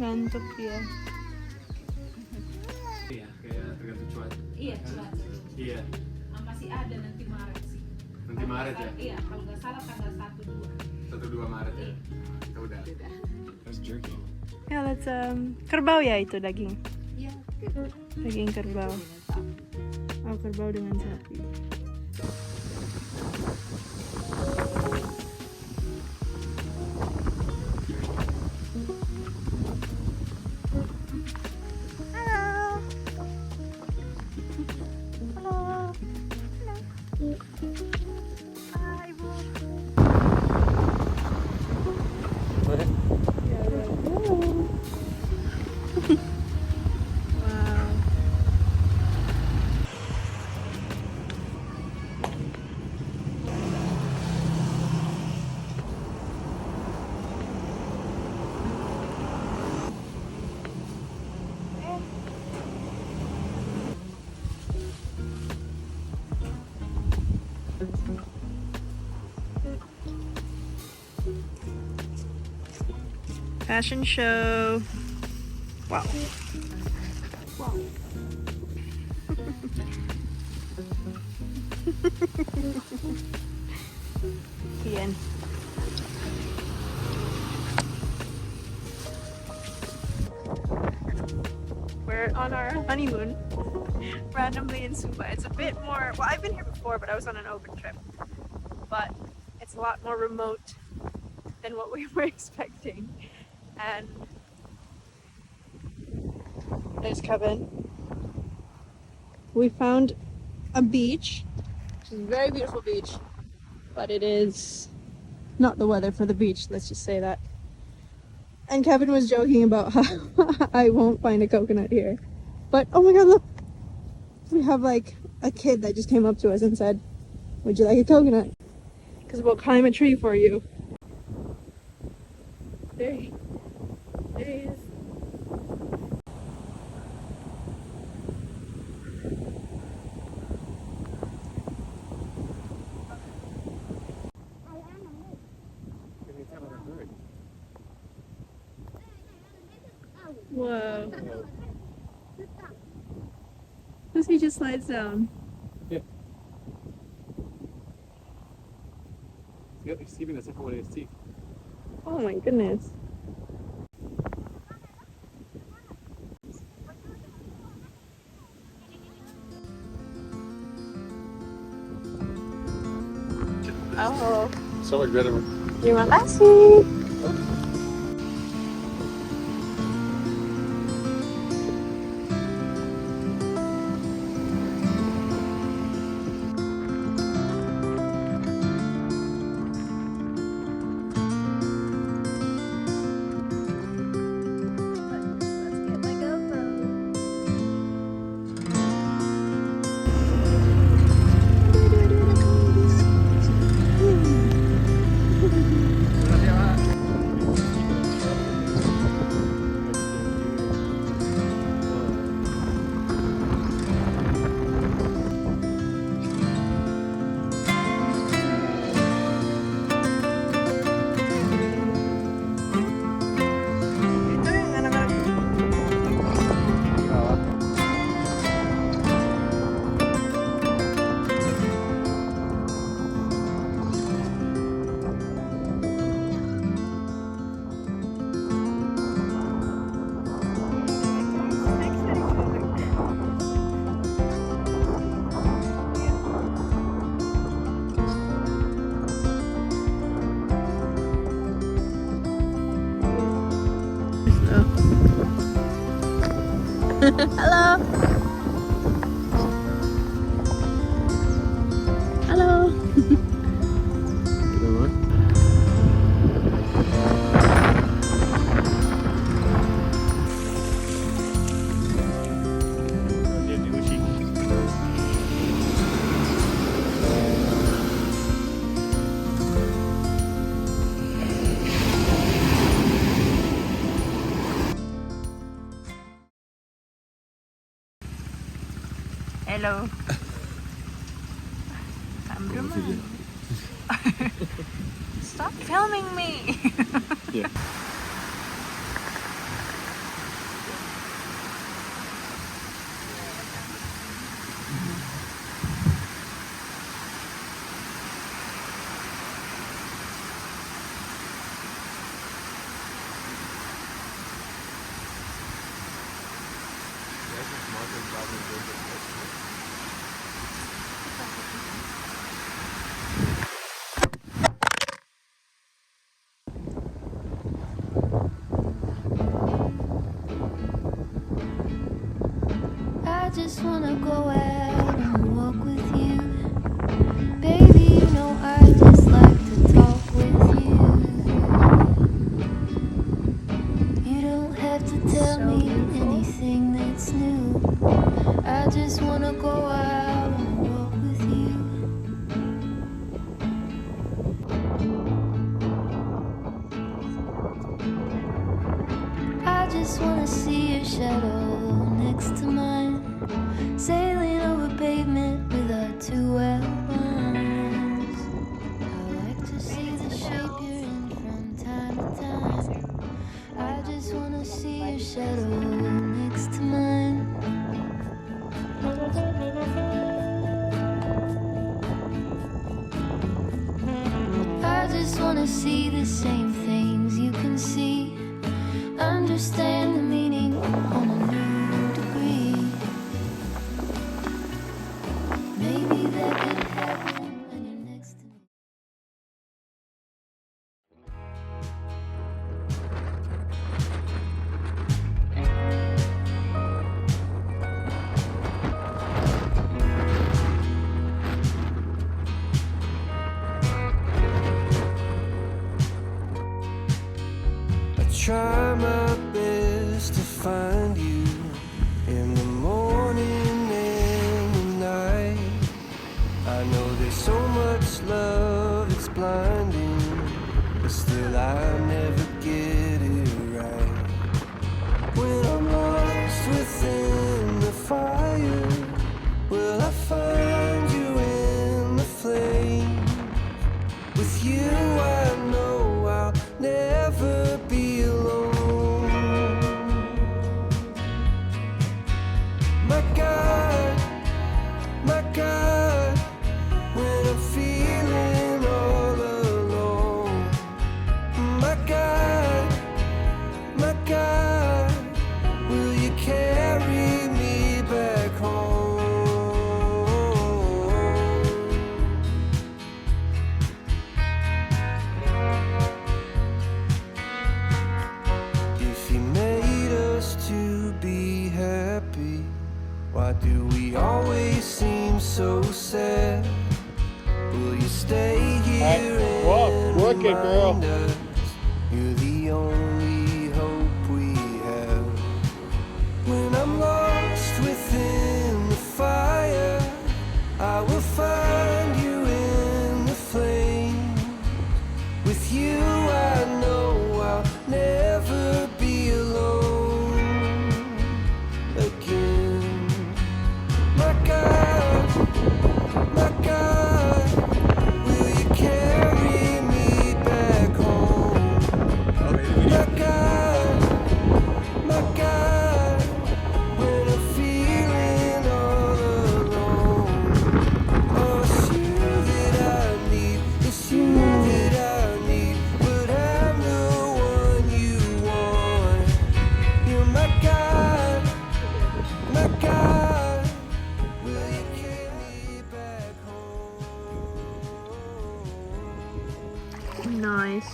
Ngantuk ya. Iya, kayak tergantung cuaca. Iya, cuaca. Iya. Masih ada nanti Maret sih. Nanti Maret ya? Iya, kalau nggak salah tanggal 1-2. 1-2 Maret ya? Iya. Ya udah. Terus jerky. Ya, let's kerbau ya itu daging. Iya. Daging kerbau. Oh, kerbau dengan sapi. Fashion show. Wow. Wow. Ian. We're on our honeymoon randomly in Sumba. It's a bit more, well, I've been here before, but I was on an open trip. But it's a lot more remote than what we were expecting. And there's Kevin. We found a beach, which is a very beautiful beach, but it is not the weather for the beach, let's just say that. And Kevin was joking about how I won't find a coconut here. But oh my god, look! We have like a kid that just came up to us and said, "Would you like a coconut? Because we'll climb a tree for you." There he is. Whoa. He just slides down. Yeah. Yep, he's keeping the second one in his teeth. Oh my goodness. Oh. So much better. Terima kasih. Hello. Hello. Hello. Cameraman. Stop filming me. Yeah. I just wanna go out and walk with you. Baby, you know I just like to talk with you. You don't have to tell me anything that's new. I just wanna go out and walk with you. I just wanna see your shadow next to mine, sailing over pavement with our two outlines. I like to see the shape you're in from time to time. I just wanna see your shadow next to mine. I just wanna see the same things you can see, understand the meaning on a new degree. Maybe that could happen when you're next to me. I try my best to find you in the morning and the night. I know there's so much love, it's blinding, but still I never get it right. When I'm lost within the fire, will I find you in the flame? With you I know I'll never be alone. My God, when I'm feeling all alone. My God, will you carry me back home? If he made us to be happy, why do we always seem so sad? Will you stay here and work it, girl. remind us you're the only hope we have? When I'm lost within the fire, I will find you in the flame. With you I know I'll never be alone again. My God, will you carry me back home? My God, when I'm feeling all alone. Oh, it's you that I need, it's you that I need, but I'm the one you want. You're my God, will you carry me back home? Nice.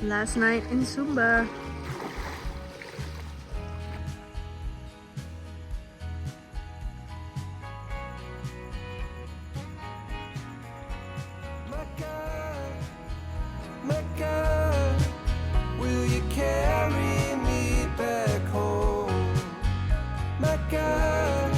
Last night in Sumba. My God, will you carry me back home? My God,